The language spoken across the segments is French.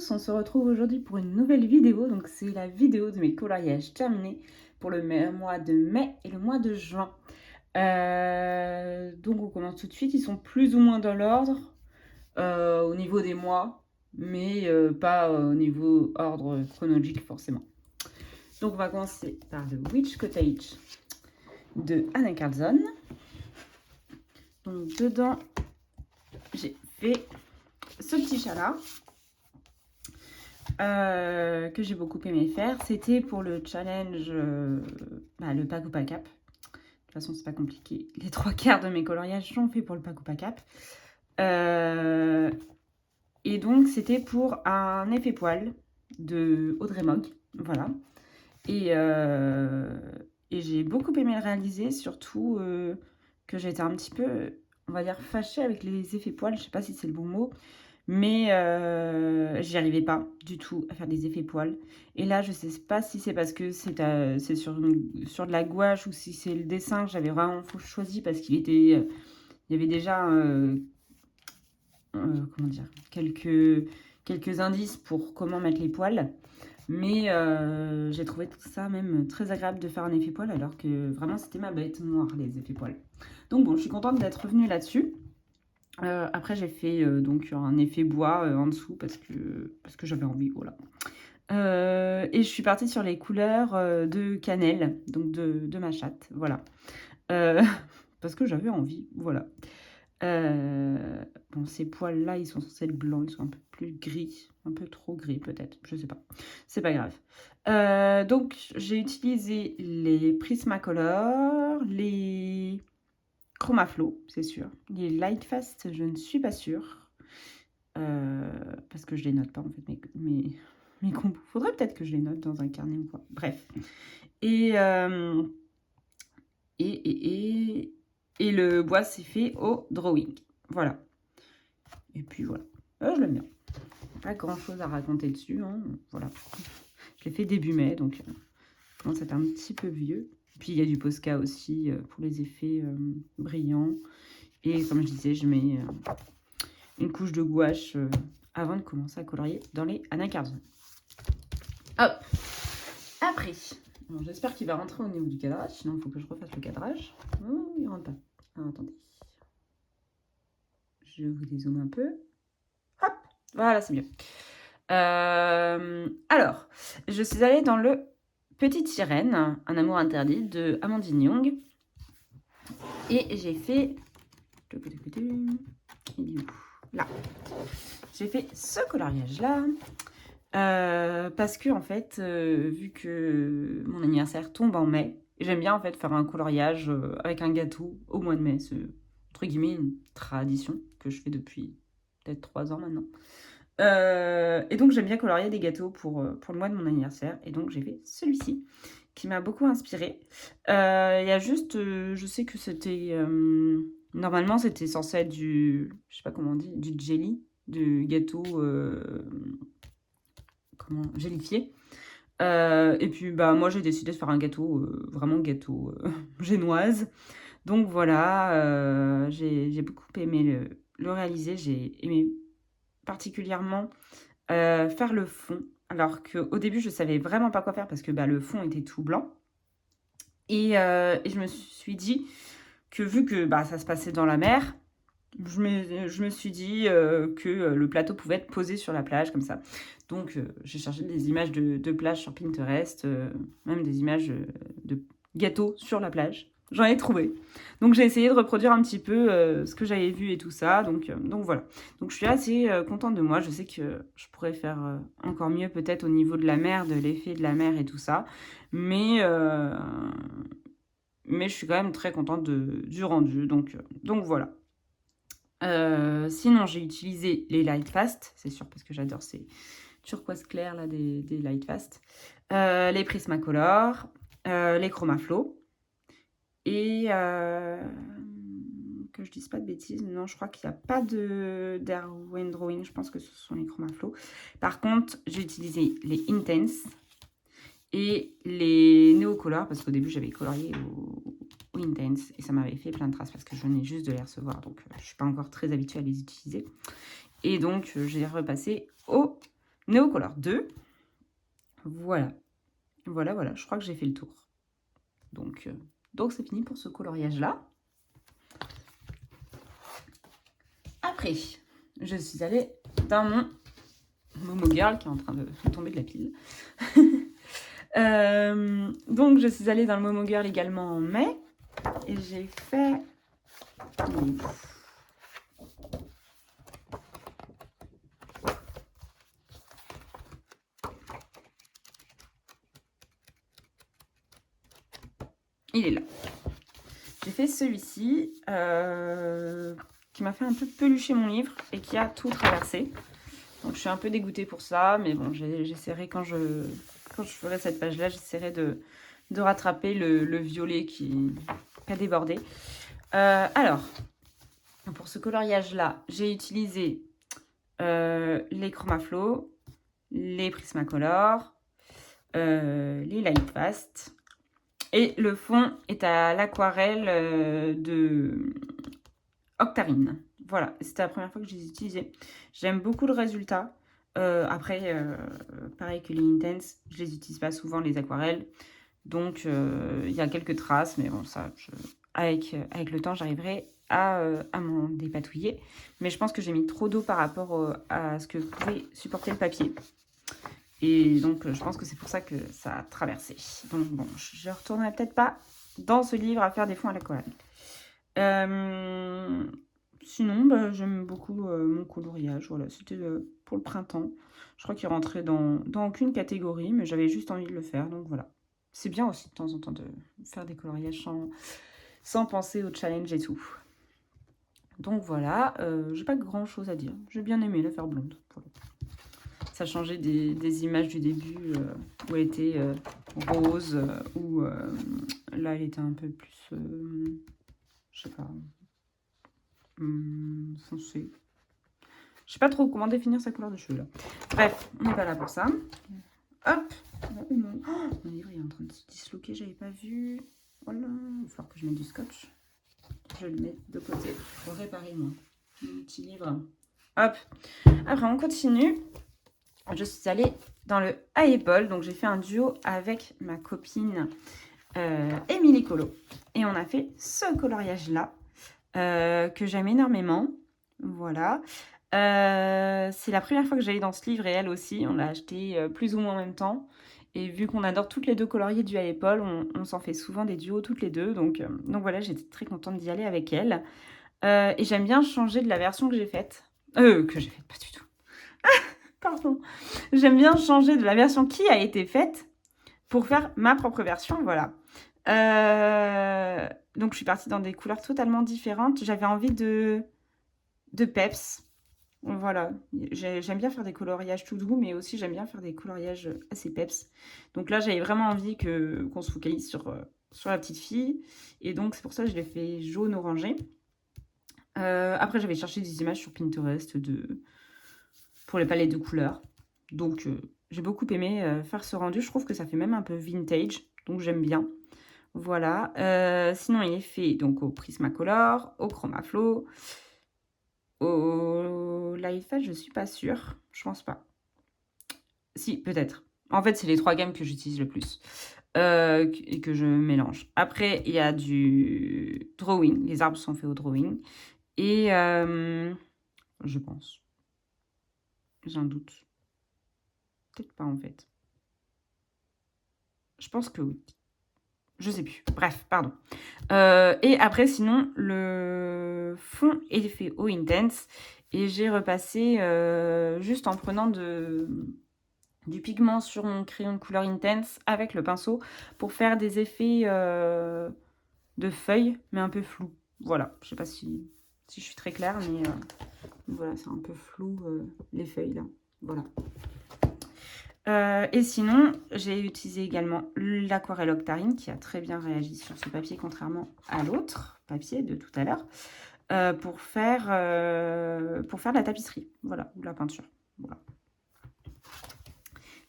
tous, on se retrouve aujourd'hui pour une nouvelle vidéo. Donc c'est la vidéo de mes coloriages terminés pour le mois de mai et le mois de juin. Donc on commence tout de suite, ils sont plus ou moins dans l'ordre au niveau des mois, mais pas au niveau ordre chronologique forcément. Donc on va commencer par The Witch Cottage de Anna Carlson. Donc dedans, j'ai fait ce petit chat là. Que j'ai beaucoup aimé faire. C'était pour le challenge, le Pack ou Pas Cap. De toute façon, c'est pas compliqué. Les 3/4 de mes coloriages sont faits pour le Pack ou Pas Cap. Et donc, c'était pour un effet poil de Audrey Mogg. Voilà. Et j'ai beaucoup aimé le réaliser, surtout que j'étais un petit peu, on va dire, fâchée avec les effets poils. Je sais pas si c'est le bon mot. Mais j'y arrivais pas du tout à faire des effets poils. Et là, je sais pas si c'est parce que c'est sur de la gouache ou si c'est le dessin que j'avais vraiment choisi parce il y avait déjà comment dire, quelques indices pour comment mettre les poils. Mais j'ai trouvé tout ça même très agréable de faire un effet poil alors que vraiment c'était ma bête noire, les effets poils. Donc bon, je suis contente d'être revenue là-dessus. Après, j'ai fait donc un effet bois en dessous parce que j'avais envie, voilà. Et je suis partie sur les couleurs de cannelle, donc de ma chatte, voilà. Parce que j'avais envie, voilà. Bon, ces poils-là, ils sont censés être blancs, ils sont un peu plus gris, un peu trop gris peut-être, je sais pas. C'est pas grave. Donc, j'ai utilisé les Prismacolor, les Chromaflow, c'est sûr. Les Lightfast, je ne suis pas sûre. Parce que je les note pas, en fait, mes combos. Faudrait peut-être que je les note dans un carnet ou quoi. Bref. Et le bois, c'est fait au drawing. Voilà. Et puis, voilà. Je l'aime bien. Pas grand-chose à raconter dessus. Hein. Voilà. Je l'ai fait début mai, donc commence à être un petit peu vieux. Puis, il y a du Posca aussi pour les effets brillants. Et comme je disais, je mets une couche de gouache avant de commencer à colorier dans les Anna Carlson. Hop. Après, bon, j'espère qu'il va rentrer au niveau du cadrage, sinon il faut que je refasse le cadrage. Oh, il rentre pas. Alors, attendez. Je vous dézoome un peu. Hop. Voilà, c'est mieux. Alors, je suis allée dans le Petite Sirène, un amour interdit de Amandine Young. Et j'ai fait... Il est où ? Là. J'ai fait ce coloriage-là. Parce que, en fait, vu que mon anniversaire tombe en mai, j'aime bien, en fait, faire un coloriage avec un gâteau au mois de mai. C'est, entre guillemets, une tradition que je fais depuis peut-être 3 ans maintenant. Et donc, j'aime bien colorier des gâteaux pour le mois de mon anniversaire. Et donc, j'ai fait celui-ci, qui m'a beaucoup inspirée. Il y a juste, je sais que c'était... normalement, c'était censé être je sais pas comment on dit, du jelly, du gâteau... gélifié. Et puis, bah, moi, j'ai décidé de faire un gâteau, vraiment gâteau génoise. Donc, voilà, j'ai beaucoup aimé le réaliser. J'ai aimé particulièrement faire le fond. Alors qu'au début, je savais vraiment pas quoi faire parce que bah, le fond était tout blanc. Et je me suis dit que vu que bah, ça se passait dans la mer, je me suis dit que le plateau pouvait être posé sur la plage comme ça. Donc j'ai cherché des images de plage sur Pinterest, même des images de gâteaux sur la plage. J'en ai trouvé. Donc j'ai essayé de reproduire un petit peu ce que j'avais vu et tout ça. Donc voilà. Donc je suis assez contente de moi. Je sais que je pourrais faire encore mieux peut-être au niveau de la mer, de l'effet de la mer et tout ça. Mais je suis quand même très contente du rendu. Donc voilà. Sinon, j'ai utilisé les Lightfast, c'est sûr, parce que j'adore ces turquoise clair là, des Lightfast. Les Prismacolor, les Chromaflow. Et que je dise pas de bêtises, non, je crois qu'il n'y a pas d'Airwind Drawing, je pense que ce sont les Chromaflow. Par contre, j'ai utilisé les Intense et les Neocolor, parce qu'au début, j'avais colorié au Intense et ça m'avait fait plein de traces parce que je venais juste de les recevoir, donc je ne suis pas encore très habituée à les utiliser. Et donc, j'ai repassé au Neocolor 2. Voilà. Voilà, je crois que j'ai fait le tour. Donc c'est fini pour ce coloriage-là. Après, je suis allée dans mon Momo Girl qui est en train de tomber de la pile. Donc, je suis allée dans le Momo Girl également en mai. Et j'ai fait... Il est là. J'ai fait celui-ci qui m'a fait un peu pelucher mon livre et qui a tout traversé. Donc je suis un peu dégoûtée pour ça, mais bon, j'essaierai quand je ferai cette page-là, j'essaierai de rattraper le violet qui a débordé. Alors, pour ce coloriage-là, j'ai utilisé les Chromaflow, les Prismacolor, les Lightfast. Et le fond est à l'aquarelle de Octarine. Voilà, c'était la première fois que je les utilisais. J'aime beaucoup le résultat. Après, pareil que les Intense, je les utilise pas souvent, les aquarelles. Donc, il y a quelques traces, mais bon, ça, avec le temps, j'arriverai à m'en dépatouiller. Mais je pense que j'ai mis trop d'eau par rapport à ce que pouvait supporter le papier. Et donc, je pense que c'est pour ça que ça a traversé. Donc, bon, je ne retournerai peut-être pas dans ce livre à faire des fonds à l'aquarelle. Sinon, bah, j'aime beaucoup mon coloriage. Voilà, c'était pour le printemps. Je crois qu'il rentrait dans aucune catégorie, mais j'avais juste envie de le faire. Donc, voilà. C'est bien aussi de temps en temps de faire des coloriages sans penser au challenge et tout. Donc, voilà. J'ai pas grand-chose à dire. J'ai bien aimé la faire blonde. Voilà. Ça changeait des images du début où elle était rose, où là elle était un peu plus, je sais pas, foncé. Je sais pas trop comment définir sa couleur de cheveux là. Bref, on n'est pas là pour ça. Hop, mon livre est en train de se disloquer, j'avais pas vu. Voilà, il va falloir que je mette du scotch. Je le mets de côté pour réparer mon petit livre. Hop, après on continue. Je suis allée dans le à épaule, donc j'ai fait un duo avec ma copine Émilie Colo. Et on a fait ce coloriage-là, que j'aime énormément. Voilà. C'est la première fois que j'allais dans ce livre et elle aussi. On l'a acheté plus ou moins en même temps. Et vu qu'on adore toutes les deux colorier du à épaule, on s'en fait souvent des duos toutes les deux. Donc voilà, j'étais très contente d'y aller avec elle. Et j'aime bien changer de la version que j'ai faite. Pas du tout. Pardon. J'aime bien changer de la version qui a été faite pour faire ma propre version, voilà. Donc, je suis partie dans des couleurs totalement différentes. J'avais envie de peps. Voilà. J'aime bien faire des coloriages tout doux, mais aussi j'aime bien faire des coloriages assez peps. Donc là, j'avais vraiment envie qu'on se focalise sur la petite fille. Et donc, c'est pour ça que je l'ai fait jaune-orangé. Après, j'avais cherché des images sur Pinterest pour les palettes de couleurs. Donc, j'ai beaucoup aimé faire ce rendu. Je trouve que ça fait même un peu vintage. Donc, j'aime bien. Voilà. Sinon, il est fait donc au Prismacolor, au Chromaflow, au Lightfast, je suis pas sûre. Je pense pas. Si, peut-être. En fait, c'est les 3 gammes que j'utilise le plus. Et que je mélange. Après, il y a du drawing. Les arbres sont faits au drawing. Et je pense. J'ai un doute. Peut-être pas en fait. Je pense que oui. Je sais plus. Bref, pardon. Et après, sinon, le fond est fait au Intense. Et j'ai repassé juste en prenant du pigment sur mon crayon de couleur Intense avec le pinceau pour faire des effets de feuilles, mais un peu flou. Voilà. Je sais pas si je suis très claire, mais voilà, c'est un peu flou les feuilles là. Voilà. Et sinon, j'ai utilisé également l'aquarelle Octarine qui a très bien réagi sur ce papier, contrairement à l'autre papier de tout à l'heure, pour faire de la tapisserie, voilà, ou de la peinture. Voilà.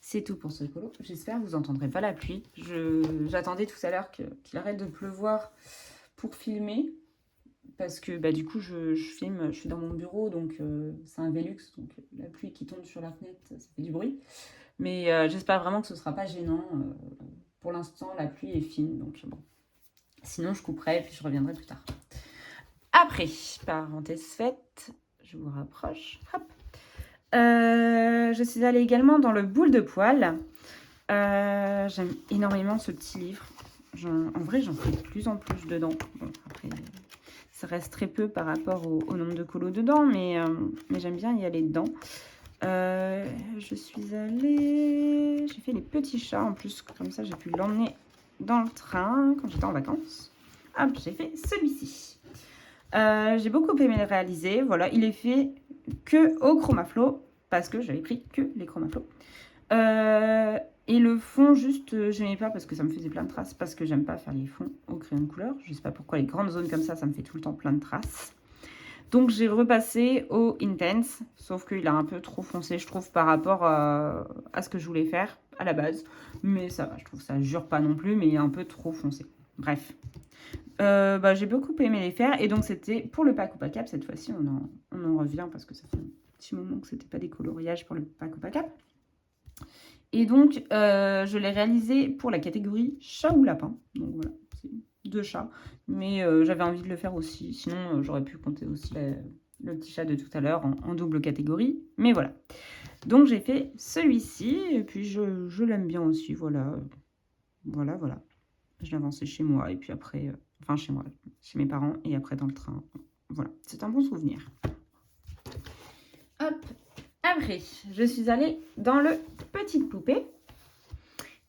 C'est tout pour ce colo. J'espère que vous n'entendrez pas la pluie. J'attendais tout à l'heure qu'il arrête de pleuvoir pour filmer, parce que bah, du coup, je filme, je suis dans mon bureau, donc c'est un Velux, donc la pluie qui tombe sur la fenêtre, ça fait du bruit. Mais j'espère vraiment que ce sera pas gênant. Pour l'instant, la pluie est fine, donc bon. Sinon, je couperai et puis je reviendrai plus tard. Après, parenthèse faite, je vous rapproche. Hop. Je suis allée également dans le boule de poil. J'aime énormément ce petit livre. En vrai, j'en fais de plus en plus dedans. Bon, après, ça reste très peu par rapport au nombre de colos dedans, mais j'aime bien y aller dedans. Je suis allée... J'ai fait les petits chats, en plus, comme ça, j'ai pu l'emmener dans le train quand j'étais en vacances. Hop, j'ai fait celui-ci. J'ai beaucoup aimé le réaliser. Voilà, il est fait que au Chromaflow, parce que j'avais pris que les Chromaflow. Et le fond, juste, j'aimais pas parce que ça me faisait plein de traces, parce que j'aime pas faire les fonds au crayon de couleur. Je sais pas pourquoi les grandes zones comme ça me fait tout le temps plein de traces. Donc j'ai repassé au Intense, sauf qu'il a un peu trop foncé, je trouve, par rapport à ce que je voulais faire à la base. Mais ça va, je trouve que ça jure pas non plus, mais il est un peu trop foncé. Bref. J'ai beaucoup aimé les faire, et donc c'était pour le pack ou pack up. Cette fois-ci, on en revient parce que ça fait un petit moment que c'était pas des coloriages pour le pack ou pack up. Et donc, je l'ai réalisé pour la catégorie chat ou lapin. Donc voilà, c'est 2 chats. Mais j'avais envie de le faire aussi. Sinon, j'aurais pu compter aussi le petit chat de tout à l'heure en double catégorie. Mais voilà. Donc, j'ai fait celui-ci. Et puis, je l'aime bien aussi. Voilà. Voilà. Je l'ai avancé chez moi. Et puis après, enfin chez moi, chez mes parents. Et après dans le train. Voilà. C'est un bon souvenir. Hop. Après, je suis allée dans le Petite Poupée.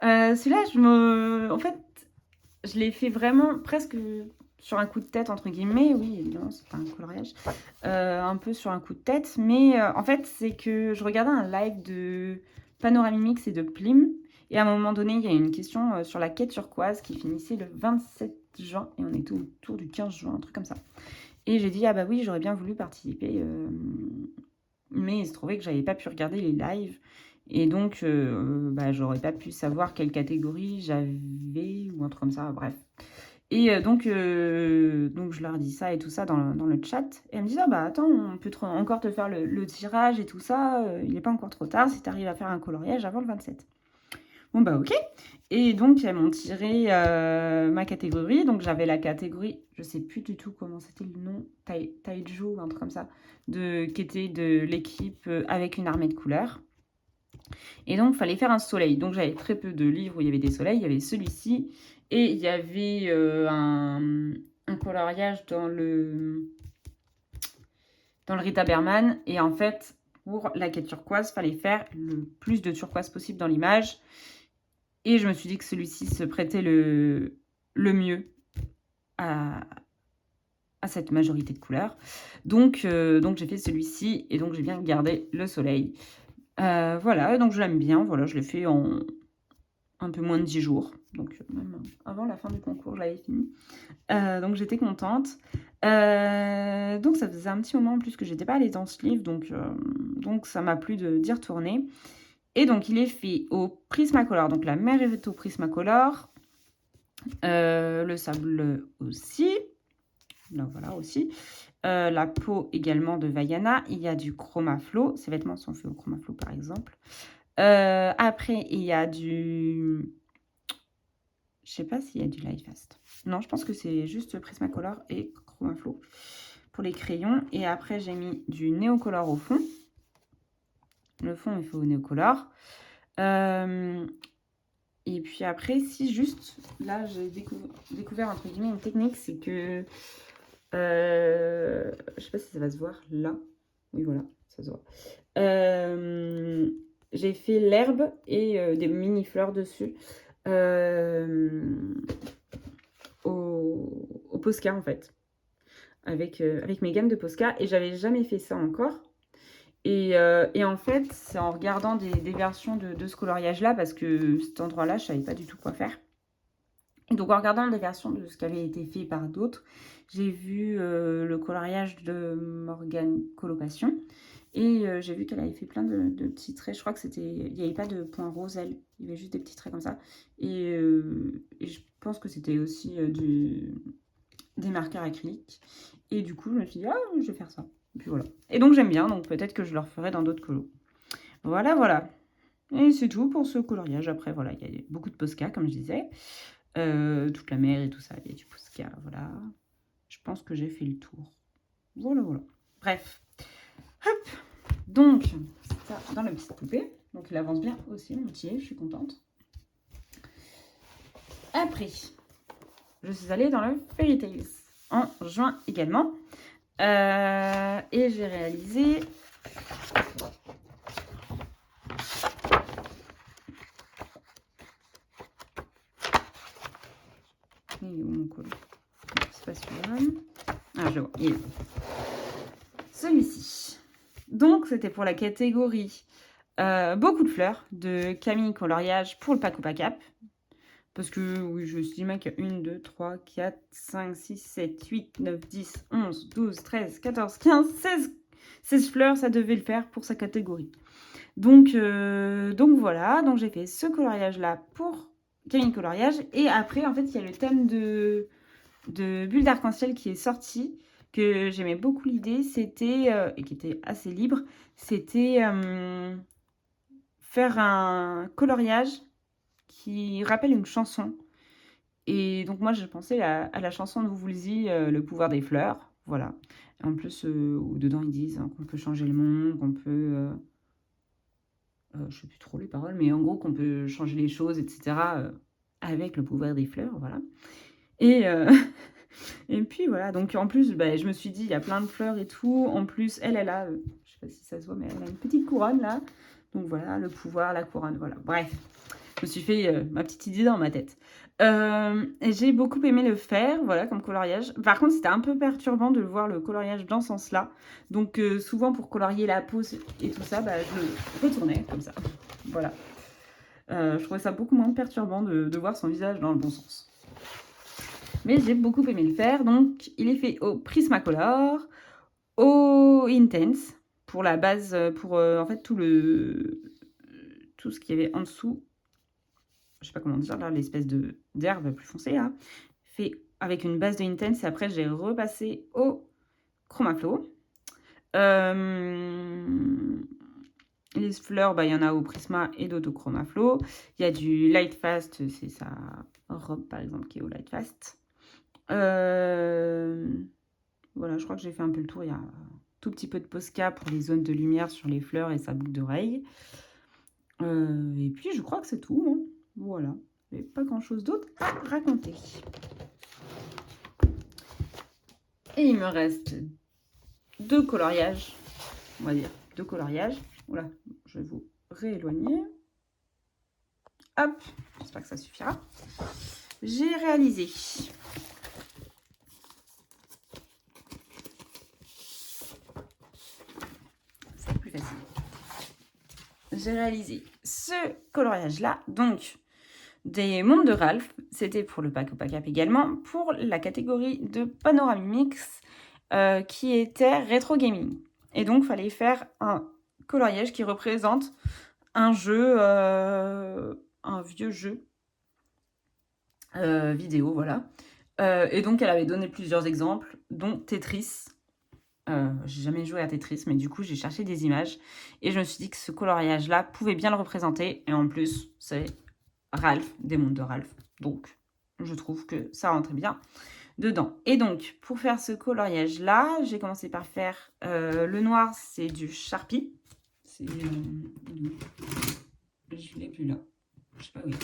Celui-là, en fait, je l'ai fait vraiment presque sur un coup de tête, entre guillemets. Oui, évidemment, c'est pas un coloriage. Un peu sur un coup de tête. Mais en fait, c'est que je regardais un live de Panoramimix et de Plim. Et à un moment donné, il y a une question sur la quête turquoise qui finissait le 27 juin. Et on était autour du 15 juin, un truc comme ça. Et j'ai dit, ah bah oui, j'aurais bien voulu participer. Mais il se trouvait que j'avais pas pu regarder les lives. Et donc, j'aurais pas pu savoir quelle catégorie j'avais ou un truc comme ça, bref. Et donc je leur dis ça et tout ça dans le chat. Et elle me dit, ah bah attends, on peut encore te faire le tirage et tout ça. Il n'est pas encore trop tard si tu arrives à faire un coloriage avant le 27. Bon bah ok. Et donc, elles m'ont tiré ma catégorie. Donc, j'avais la catégorie, je sais plus du tout comment c'était le nom, Taiju, un truc comme ça, qui était de l'équipe avec une armée de couleurs. Et donc, il fallait faire un soleil. Donc, j'avais très peu de livres où il y avait des soleils. Il y avait celui-ci. Et il y avait un coloriage dans le Rita Berman. Et en fait, pour la quête turquoise, il fallait faire le plus de turquoise possible dans l'image. Et je me suis dit que celui-ci se prêtait le mieux à cette majorité de couleurs. Donc j'ai fait celui-ci. Et donc, j'ai bien gardé le soleil. Voilà, donc je l'aime bien. Voilà, je l'ai fait en un peu moins de 10 jours. Donc, même avant la fin du concours, je l'avais fini. Donc, j'étais contente. Donc, ça faisait un petit moment en plus que j'étais pas allée dans ce livre. Donc ça m'a plu d'y retourner. Et donc, il est fait au Prismacolor. Donc, la mer est au Prismacolor. Le sable aussi. Donc, voilà aussi. La peau également de Vaiana. Il y a du Chromaflow. Ces vêtements sont faits au Chromaflow, par exemple. Après, il y a du... Je sais pas s'il y a du Light Fast. Non, je pense que c'est juste Prismacolor et Chromaflow pour les crayons. Et après, j'ai mis du Néocolor au fond. Le fond, il faut au Néocolor. Et puis après, si juste, là, j'ai découvert, entre guillemets, une technique, c'est que... je sais pas si ça va se voir là. Oui, voilà, ça se voit. J'ai fait l'herbe et des mini-fleurs dessus. Au Posca en fait, avec mes gammes de Posca, et j'avais jamais fait ça encore. Et en fait, c'est en regardant des versions de ce coloriage là, parce que cet endroit là je savais pas du tout quoi faire. Et donc en regardant des versions de ce qui avait été fait par d'autres, j'ai vu le coloriage de Morgane Colocation. Et j'ai vu qu'elle avait fait plein de petits traits. Je crois que c'était... Il n'y avait pas de point rose, elle. Il y avait juste des petits traits comme ça. Et je pense que c'était aussi des marqueurs acryliques. Et du coup, je me suis dit, ah, je vais faire ça. Et puis voilà. Et donc, j'aime bien, donc peut-être que je le referai dans d'autres colos. Voilà, voilà. Et c'est tout pour ce coloriage. Après, voilà, il y a beaucoup de Posca, comme je disais. Toute la mer et tout ça, il y a du Posca, voilà. Je pense que j'ai fait le tour. Voilà, voilà. Bref. Hop. Donc, ça dans la petite poupée. Donc, il avance bien aussi, mon petit, je suis contente. Après, je suis allée dans le Fairy Tales en juin également. Et j'ai réalisé... Il est où mon col? C'est pas celui-là. Ah, je le vois, il est là. Celui-ci. Donc, c'était pour la catégorie beaucoup de fleurs de Camille Coloriage pour le Paco Pacap. Parce que, oui, je me suis dit, mec, 1, 2, 3, 4, 5, 6, 7, 8, 9, 10, 11, 12, 13, 14, 15, 16 fleurs, ça devait le faire pour sa catégorie. Donc voilà, donc j'ai fait ce coloriage-là pour Camille Coloriage. Et après, en fait, il y a le thème de Bulle d'arc-en-ciel qui est sorti, que j'aimais beaucoup l'idée. C'était, et qui était assez libre, c'était faire un coloriage qui rappelle une chanson. Et donc moi, je pensais à la chanson de Woolsey, Le pouvoir des fleurs. Voilà. En plus, dedans, ils disent qu'on peut changer le monde, qu'on peut... je sais plus trop les paroles, mais en gros, qu'on peut changer les choses, etc. Avec le pouvoir des fleurs, voilà. Et, et puis, voilà. Donc, en plus, bah, je me suis dit, il y a plein de fleurs et tout. En plus, elle a... je sais pas si ça se voit, mais elle a une petite couronne, là. Donc, voilà, le pouvoir, la couronne, voilà. Bref. Je me suis fait ma petite idée dans ma tête. J'ai beaucoup aimé le faire, voilà, comme coloriage. Par contre, c'était un peu perturbant de voir le coloriage dans ce sens-là. Donc, souvent, pour colorier la peau et tout ça, bah, je le retournais comme ça. Voilà. Je trouvais ça beaucoup moins perturbant de voir son visage dans le bon sens. Mais j'ai beaucoup aimé le faire. Donc, il est fait au Prismacolor, au Intense, pour la base, pour en fait tout ce qu'il y avait en dessous. Je sais pas comment dire là, l'espèce d'herbe plus foncée là, fait avec une base de Intense. Et après, j'ai repassé au Chromaflow. Les fleurs, bah, il y en a au Prisma et d'autres au Chromaflow. Il y a du Light Fast, c'est sa robe par exemple qui est au Light Fast. Voilà, je crois que j'ai fait un peu le tour. Il y a un tout petit peu de Posca pour les zones de lumière sur les fleurs et sa boucle d'oreille. Et puis, je crois que c'est tout. Hein. Voilà. Il n'y avait pas grand-chose d'autre à raconter. Et il me reste 2 coloriages. On va dire 2 coloriages. Voilà, je vais vous rééloigner. Hop, j'espère que ça suffira. J'ai réalisé... C'est plus facile. J'ai réalisé ce coloriage-là. Donc, des mondes de Ralph, c'était pour le Paco Pacap également, pour la catégorie de Panoramix qui était rétro gaming. Et donc, il fallait faire un coloriage qui représente un jeu, un vieux jeu vidéo, voilà. Et donc, elle avait donné plusieurs exemples, dont Tetris. J'ai jamais joué à Tetris, mais du coup, j'ai cherché des images et je me suis dit que ce coloriage-là pouvait bien le représenter. Et en plus, c'est Ralph, des mondes de Ralph. Donc, je trouve que ça rentrait bien dedans. Et donc, pour faire ce coloriage-là, j'ai commencé par faire le noir, c'est du Sharpie. C'est... je l'ai plus là. Je sais pas où il est.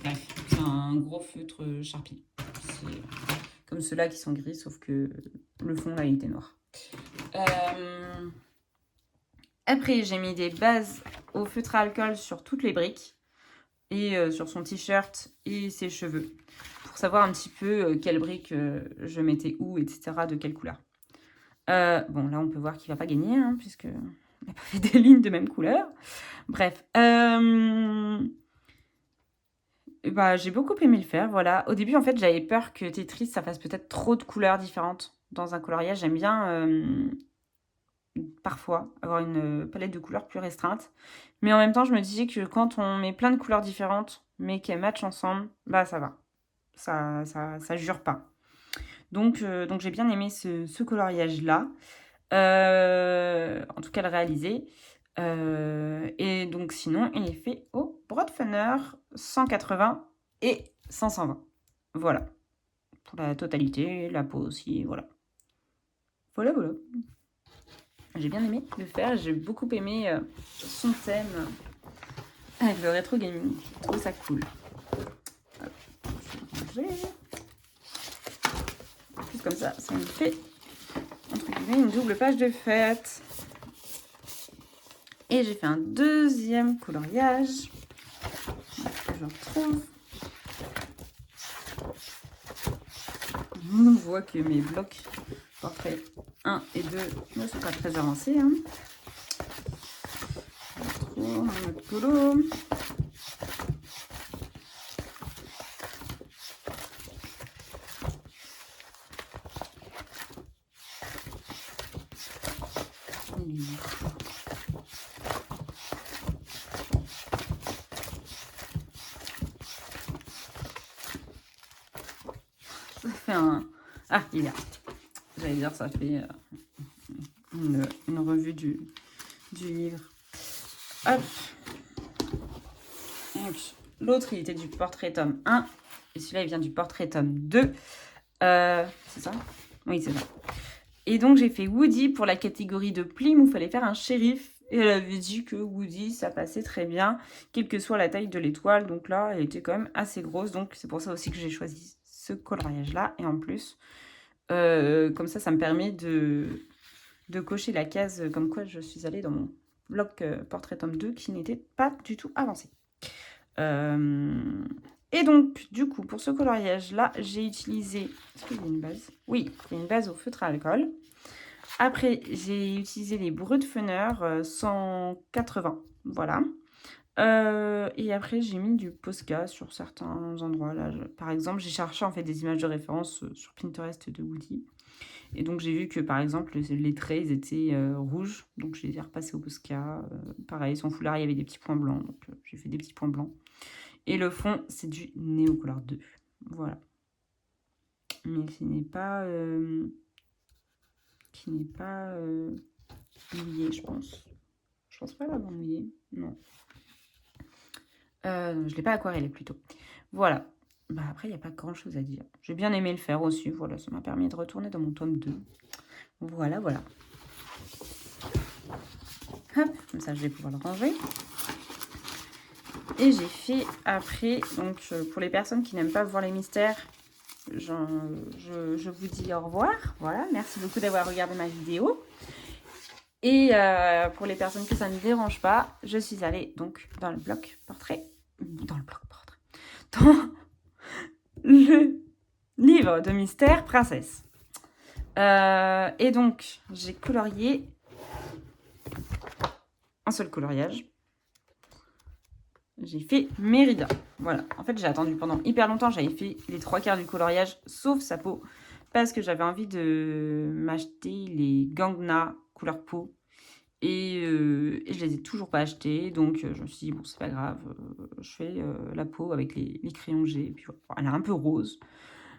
Bref, c'est un gros feutre Sharpie. C'est comme ceux-là qui sont gris, sauf que le fond, là, il était noir. Après, j'ai mis des bases au feutre à alcool sur toutes les briques. Et sur son t-shirt et ses cheveux, pour savoir un petit peu quelle brique je mettais où, etc., de quelle couleur. Bon, là, on peut voir qu'il ne va pas gagner, hein, puisqu'il n'a pas fait des lignes de même couleur. Bref. Bah, j'ai beaucoup aimé le faire, voilà. Au début, en fait, j'avais peur que Tetris, ça fasse peut-être trop de couleurs différentes dans un coloriage. J'aime bien... parfois avoir une palette de couleurs plus restreinte, mais en même temps je me disais que quand on met plein de couleurs différentes mais qu'elles matchent ensemble, bah ça va, ça jure pas. Donc j'ai bien aimé ce coloriage-là. En tout cas, le réaliser. Et donc, sinon, il est fait au Broadfunner 180 et 520. Voilà. Pour la totalité, la peau aussi, voilà. Voilà. J'ai bien aimé le faire. J'ai beaucoup aimé son thème avec le rétro gaming. Je trouve ça cool. Hop, je vais ranger. En plus, comme ça me fait, entre guillemets, une double page de fête. Et j'ai fait un deuxième coloriage. Que je retrouve. On voit que mes blocs portraits 1 et 2 ne sont pas très avancés. Hein. Je retrouve un autre colo. Ça fait un... Ah, il y a. J'allais dire, ça fait une revue du livre. Hop. L'autre, il était du portrait tome 1. Et celui-là, il vient du portrait tome 2. C'est ça? Oui, c'est ça. Et donc, j'ai fait Woody pour la catégorie de plume où il fallait faire un shérif. Et elle avait dit que Woody, ça passait très bien, quelle que soit la taille de l'étoile. Donc là, elle était quand même assez grosse. Donc, c'est pour ça aussi que j'ai choisi ce coloriage-là. Et en plus, comme ça me permet de cocher la case comme quoi je suis allée dans mon bloc portrait tome 2 qui n'était pas du tout avancé. Et donc, du coup, pour ce coloriage-là, j'ai utilisé... Est-ce qu'il y a une base? Oui, il y a une base au feutre à alcool. Après, j'ai utilisé les Broadfunner 180. Voilà. Et après, j'ai mis du Posca sur certains endroits. Là, par exemple, j'ai cherché en fait des images de référence sur Pinterest de Woody. Et donc, j'ai vu que, par exemple, les traits, ils étaient rouges. Donc, je les ai repassés au Posca. Pareil, son foulard, il y avait des petits points blancs. Donc, j'ai fait des petits points blancs. Et le fond, c'est du Neocolor 2. Voilà. Mais qui n'est pas mouillé, je pense. Je pense pas l'avoir mouillé. Non. Je ne l'ai pas aquarellé plutôt. Voilà. Bah, après, il n'y a pas grand-chose à dire. J'ai bien aimé le faire aussi. Voilà, ça m'a permis de retourner dans mon tome 2. Voilà. Hop, comme ça, je vais pouvoir le ranger. Et j'ai fait après, donc pour les personnes qui n'aiment pas voir les mystères, je vous dis au revoir. Voilà, merci beaucoup d'avoir regardé ma vidéo. Et pour les personnes que ça ne dérange pas, je suis allée donc dans le bloc portrait. Dans le livre de mystère princesse. Et donc, j'ai colorié un seul coloriage. J'ai fait Mérida. Voilà. En fait, j'ai attendu pendant hyper longtemps. J'avais fait les 3/4 du coloriage, sauf sa peau. Parce que j'avais envie de m'acheter les Gangna couleur peau. Et je les ai toujours pas achetés. Donc, je me suis dit, bon, c'est pas grave. Je fais la peau avec les crayons que j'ai. Et puis, voilà. Elle est un peu rose.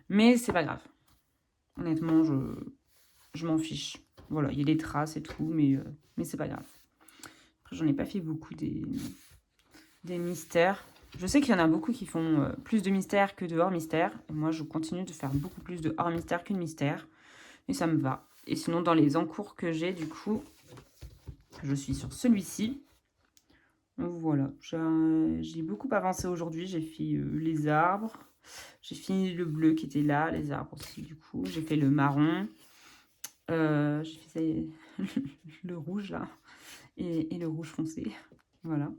Mais c'est pas grave. Honnêtement, je m'en fiche. Voilà, il y a des traces et tout. Mais c'est pas grave. Après, j'en ai pas fait beaucoup des mystères. Je sais qu'il y en a beaucoup qui font plus de mystères que de hors mystère. Et moi, je continue de faire beaucoup plus de hors mystère que de mystère. Et ça me va. Et sinon, dans les encours que j'ai, du coup, je suis sur celui-ci. Voilà. J'ai beaucoup avancé aujourd'hui. J'ai fait les arbres. J'ai fini le bleu qui était là. Les arbres aussi, du coup. J'ai fait le marron. J'ai fait le rouge, là. Et le rouge foncé. Voilà.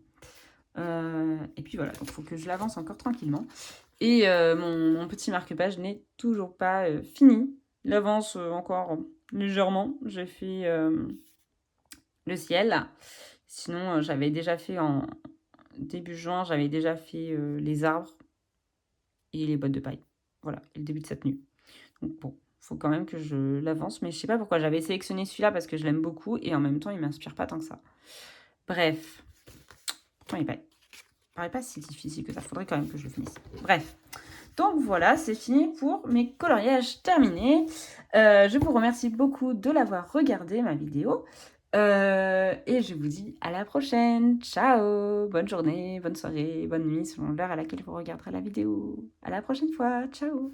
Et puis voilà, donc il faut que je l'avance encore tranquillement. Et mon petit marque-page n'est toujours pas fini. Il avance encore légèrement. J'ai fait le ciel. Sinon, j'avais déjà fait en début juin, j'avais déjà fait les arbres et les bottes de paille. Voilà, et le début de cette nuit. Donc bon, il faut quand même que je l'avance. Mais je sais pas pourquoi j'avais sélectionné celui-là parce que je l'aime beaucoup. Et en même temps, il m'inspire pas tant que ça. Bref. Pourtant, il paraît pas si difficile que ça. Faudrait quand même que je le finisse. Bref. Donc voilà, c'est fini pour mes coloriages terminés. Je vous remercie beaucoup de l'avoir regardé ma vidéo. Et je vous dis à la prochaine. Ciao! Bonne journée, bonne soirée, bonne nuit selon l'heure à laquelle vous regarderez la vidéo. À la prochaine fois. Ciao!